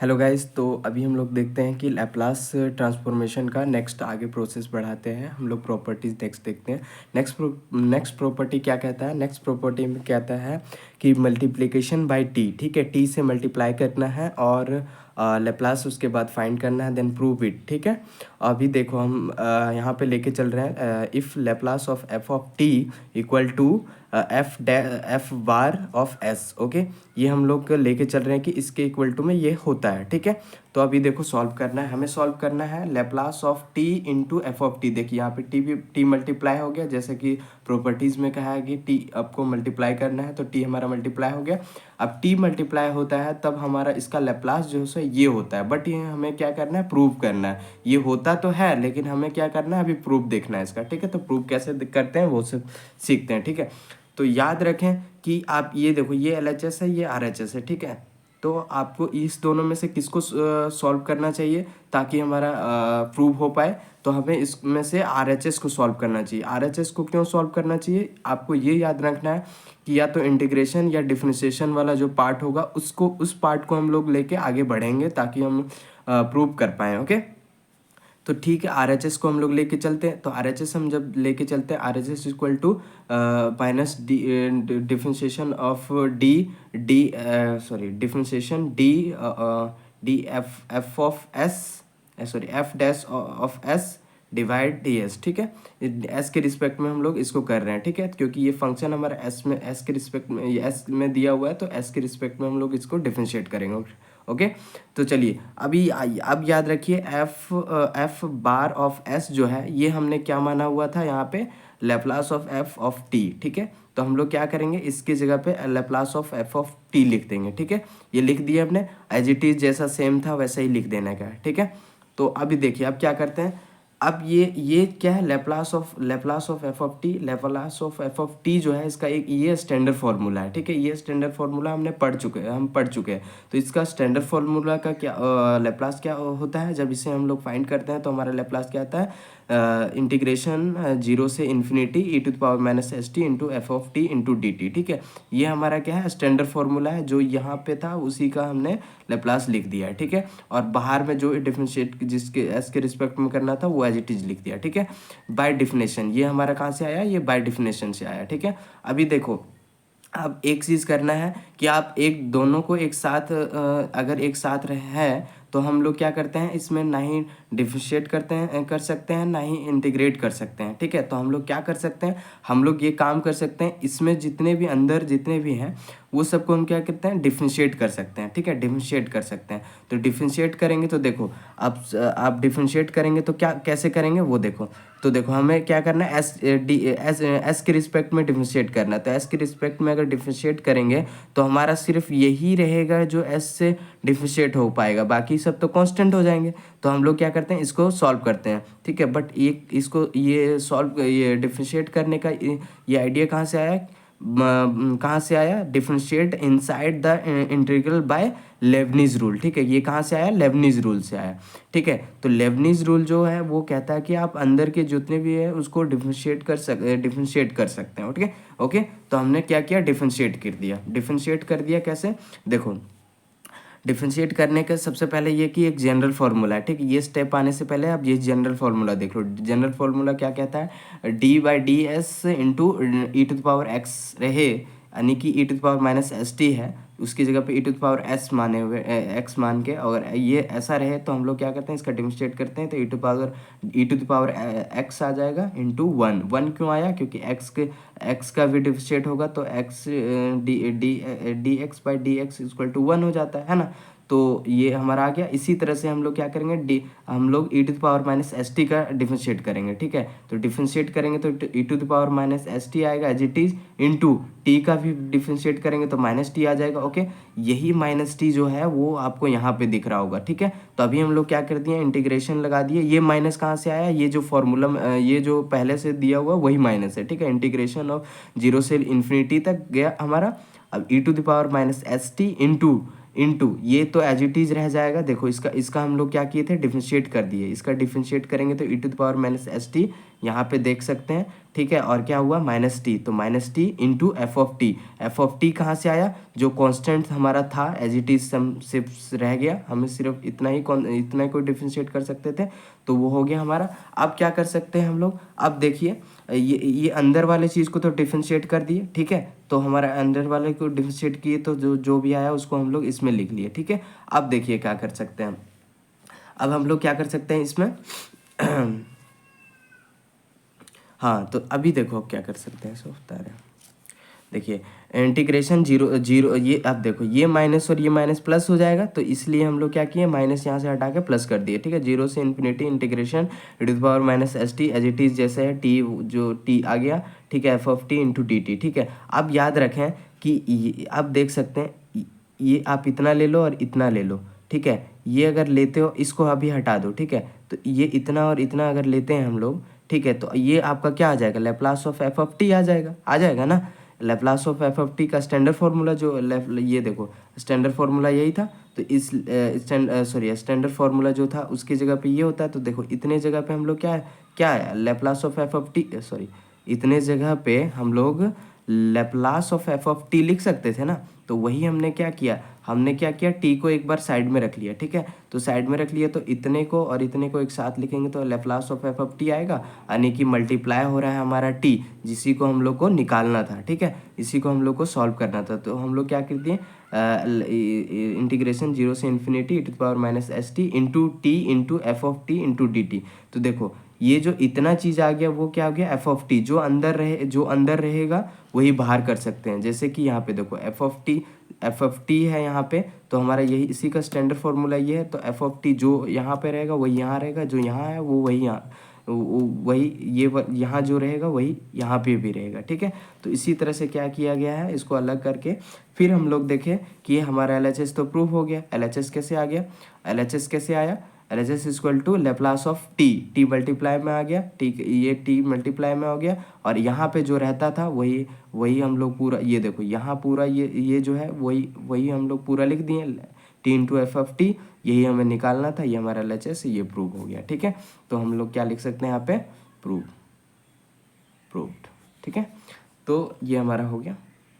Hello guys, तो अभी हम लोग देखते हैं कि लैप्लास ट्रांसफॉर्मेशन का नेक्स्ट आगे प्रोसेस बढ़ाते हैं। हम लोग प्रॉपर्टीज नेक्स्ट देखते हैं। नेक्स्ट प्रॉपर्टी क्या कहता है? नेक्स्ट प्रॉपर्टी में कहता है कि मल्टीप्लिकेशन बाय टी। ठीक है, टी से मल्टीप्लाई करना है और लैप्लास उसके बाद फाइंड करना है, देन प्रूव इट। ठीक है, अभी देखो हम यहाँ पे लेके चल रहे हैं if Laplace of F of T equal to F bar of S. Okay, ये हम लोग लेके चल रहे हैं कि इसके इक्वल टू में ये होता है। ठीक है, तो अभी देखो सॉल्व करना है, हमें सॉल्व करना है Laplace of T into F of T. देखिए यहाँ पे टी मल्टीप्लाई हो गया, जैसे कि प्रॉपर्टीज़ में कहा है कि टी आपको मल्टीप्लाई करना है, तो टी हमारा मल्टीप्लाई हो गया। अब टी मल्टीप्लाई होता है तब हमारा इसका लैप्लास जो है ये होता है, बट ये हमें क्या करना है? प्रूव करना है। ये होता तो है लेकिन हमें क्या करना है? अभी प्रूफ देखना है इसका। ठीक है, तो प्रूफ कैसे करते हैं वो सब सीखते हैं। ठीक है, तो याद रखें कि आप ये देखो, ये LHS है, ये RHS है। ठीक है, तो आपको इस दोनों में से किसको सॉल्व करना चाहिए ताकि हमारा प्रूव हो पाए? तो हमें इसमें से RHS को सॉल्व करना चाहिए। RHS को क्यों सॉल्व करना चाहिए? आपको ये याद रखना है कि या तो इंटीग्रेशन या डिफरेंशिएशन वाला जो पार्ट होगा उस पार्ट को हम लोग लेके आगे बढ़ेंगे ताकि हम प्रूव कर पाएँ। ओके, तो ठीक है, RHS को हम लोग लेके चलते हैं। तो RHS हम जब लेके चलते हैं, RHS equal to minus D differentiation of differentiation D F of S, sorry F dash of S divide D S. ठीक है, एस के रिस्पेक्ट में हम लोग इसको कर रहे हैं। ठीक है, क्योंकि ये फंक्शन हमारा एस के रिस्पेक्ट में, एस में दिया हुआ है, तो एस के रिस्पेक्ट में हम लोग इसको डिफरेंशिएट करेंगे। ओके, तो चलिए अब याद रखिए एफ बार ऑफ एस जो है ये हमने क्या माना हुआ था यहाँ पे? Laplace of F of T. ठीक है, तो हम लोग क्या करेंगे, इसकी जगह पे Laplace of F of T लिख देंगे। ठीक है, ये लिख दिया हमने, एज इट इज जैसा सेम था वैसा ही लिख देने का है। ठीक है, तो अभी देखिए अब क्या करते हैं। अब ये क्या है? Laplace of F of T. Laplace of F of T जो है इसका एक ये स्टैंडर्ड फार्मूला है। ठीक है, ये स्टैंडर्ड फार्मूला हम पढ़ चुके हैं। तो इसका स्टैंडर्ड फार्मूला का क्या लैप्लास क्या होता है? जब इसे हम लोग फाइंड करते हैं तो हमारा लैप्लास क्या आता है? इंटीग्रेशन 0 से infinity e⁻⁻st into F of T into D T. ठीक है, ये हमारा क्या है? स्टैंडर्ड फार्मूला है, जो यहाँ पे था उसी का हमने लैप्लास लिख दिया है। ठीक है, और बाहर में जो डिफरेंशिएट जिसके एस के रिस्पेक्ट में करना था वो एज इट इज लिख दिया। ठीक है, बाय डिफिनेशन ये हमारा कहाँ से आया? ये बाय डिफिनेशन से आया। ठीक है, अभी देखो अब एक चीज़ करना है कि आप दोनों को एक साथ अगर एक साथ है तो हम लोग क्या करते हैं, इसमें ना ही डिफरेंशिएट कर सकते हैं, ना ही इंटीग्रेट कर सकते हैं। ठीक है, तो हम लोग क्या कर सकते हैं? हम लोग ये काम कर सकते हैं, इसमें जितने भी अंदर जितने भी हैं वो सबको हम क्या करते हैं? डिफरेंशिएट कर सकते हैं। ठीक है, डिफरेंशिएट कर सकते हैं। तो डिफरेंशिएट करेंगे तो देखो आप डिफरेंशिएट करेंगे तो क्या कैसे करेंगे वो देखो। तो देखो हमें क्या करना है, एस के रिस्पेक्ट में डिफरेंशिएट करना है। तो एस के रिस्पेक्ट में अगर डिफरेंशिएट करेंगे तो हमारा सिर्फ यही रहेगा जो एस से डिफरेंशिएट हो पाएगा, बाकी सब तो कांस्टेंट हो जाएंगे। तो हम लोग क्या करते हैं, इसको सॉल्व करते हैं। ठीक है, बट ये डिफरेंशिएट करने का ये आइडिया कहाँ से आया? कहाँ से आया? Differentiate inside the integral by Leibniz rule. ठीक है, ये कहाँ से आया? लेबनीज रूल से आया। ठीक है, तो लेबनीज रूल जो है वो कहता है कि आप अंदर के जितने भी है उसको डिफरेंशिएट कर सकते हैं। ओके ओके, तो हमने क्या किया? डिफरेंशिएट कर दिया। कैसे? देखो, डिफरेंशिएट करने का सबसे पहले ये कि एक जनरल फार्मूला है। ठीक है, ये स्टेप आने से पहले आप ये जनरल फार्मूला देख लो। जनरल फार्मूला क्या कहता है? d/ds इंटू e⁻x रहे, यानी कि e⁻⁻st है, उसकी जगह पे e⁻s माने हुए x मान के, और ये ऐसा रहे तो हम लोग क्या करते हैं, इसका डिफरेंशिएट करते हैं तो e⁻x आ जाएगा इंटू 1 क्यों आया? क्योंकि x का भी डिफरेंशिएट होगा तो x dx/dx इक्वल टू 1 हो जाता है ना। तो ये हमारा आ गया। इसी तरह से हम लोग क्या करेंगे, हम लोग e⁻⁻st का डिफरेंशिएट करेंगे। ठीक है, तो डिफरेंशिएट करेंगे तो e⁻⁻st आएगा as it is, into T का भी डिफरेंशिएट करेंगे तो -t आ जाएगा। ओके, यही -t जो है वो आपको यहाँ पे दिख रहा होगा। ठीक है, तो अभी हम लोग क्या कर दिए, इंटीग्रेशन लगा दिए। ये माइनस कहाँ से आया? ये जो फॉर्मूला ये जो पहले से दिया हुआ वही माइनस है। ठीक है, इंटीग्रेशन ऑफ 0 से इन्फिनिटी तक गया हमारा। अब e⁻⁻st इंटू ये तो एज इट इज रह जाएगा। देखो इसका हम लोग क्या किए थे? डिफरेंशिएट कर दिए। इसका डिफरेंशिएट करेंगे तो e⁻⁻st यहाँ पे देख सकते हैं, ठीक है। और क्या हुआ, माइनस टी, तो minus T into F of T कहाँ से आया, जो कांस्टेंट हमारा था एज इट इज सिर्फ रह गया, हमें सिर्फ इतना ही कोई डिफरेंशिएट कर सकते थे, तो वो हो गया हमारा। अब क्या कर सकते हैं हम लोग, अब देखिए ये अंदर वाले चीज़ को तो डिफरेंशिएट कर दिए, ठीक है। तो हमारा अंदर वाले को डिफरेंशिएट किए तो जो भी आया उसको हम लोग इसमें लिख लिए, ठीक है। अब देखिए क्या कर सकते हैं, अब हम लोग क्या कर सकते हैं इसमें हाँ, तो अभी देखो क्या कर सकते हैं, सो बता रहे हैं। देखिए इंटीग्रेशन जीरो जीरो, ये अब देखो ये माइनस और ये माइनस प्लस हो जाएगा, तो इसलिए हम लोग क्या किए, माइनस यहाँ से हटा के प्लस कर दिए, ठीक है। जीरो से infinity integration e to the power minus S T as it is जैसे है, टी जो टी आ गया, ठीक है, F of T into D T, ठीक है। अब याद रखें कि अब देख सकते हैं ये आप इतना ले लो और इतना ले लो, ठीक है। ये अगर लेते हो इसको अभी हटा दो, ठीक है। तो ये इतना और इतना अगर लेते हैं हम लोग, ठीक है, तो ये आपका क्या आ जाएगा, Laplace of F of T आ जाएगा ना। Laplace of F of T का स्टैंडर्ड फार्मूला जो ये देखो स्टैंडर्ड फार्मूला यही था, तो इस स्टैंडर्ड फार्मूला जो था उसकी जगह पे ये होता है, तो देखो इतने जगह पे हम लोग क्या है Laplace of F of T, इतने जगह पे हम लोग Laplace of F of T लिख सकते थे ना। तो वही हमने क्या किया, टी को एक बार साइड में रख लिया, ठीक है। तो साइड में रख लिया, तो इतने को और इतने को एक साथ लिखेंगे तो Laplace of F of T आएगा, यानी कि मल्टीप्लाई हो रहा है हमारा टी, जिसी को हम लोग को निकालना था, ठीक है, इसी को हम लोग को सॉल्व करना था। तो हम लोग क्या कर दिए, इंटीग्रेशन जीरो से infinity e to the power minus S T into T into F of T into D T. तो देखो ये जो इतना चीज़ आ गया वो क्या हो गया, एफ ऑफ टी, जो अंदर रहेगा वही बाहर कर सकते हैं। जैसे कि यहाँ पे देखो एफ ऑफ टी है यहाँ पे, तो हमारा यही इसी का स्टैंडर्ड फार्मूला ये है, तो एफ ऑफ टी जो यहाँ पे रहेगा वही यहाँ रहेगा, जो यहाँ है वो वही यहाँ, वही यहाँ जो रहेगा वही यहाँ पे भी रहेगा, ठीक है। तो इसी तरह से क्या किया गया है, इसको अलग करके फिर हम लोग देखें कि हमारा LHS तो प्रूव हो गया। LHS कैसे आ गया, LHS कैसे आया, LHS equal to Laplace of T multiply में आ गया, ठीक, ये टी मल्टीप्लाई में हो गया, और यहाँ पे जो रहता था वही हम लोग पूरा, ये देखो यहाँ पूरा ये जो है वही हम लोग पूरा लिख दिए, T into F of T, यही हमें निकालना था, ये हमारा LHS ये प्रूव हो गया, ठीक है। तो हम लोग क्या लिख सकते हैं यहाँ पे, प्रूव्ड, ठीक है। तो ये हमारा हो गया।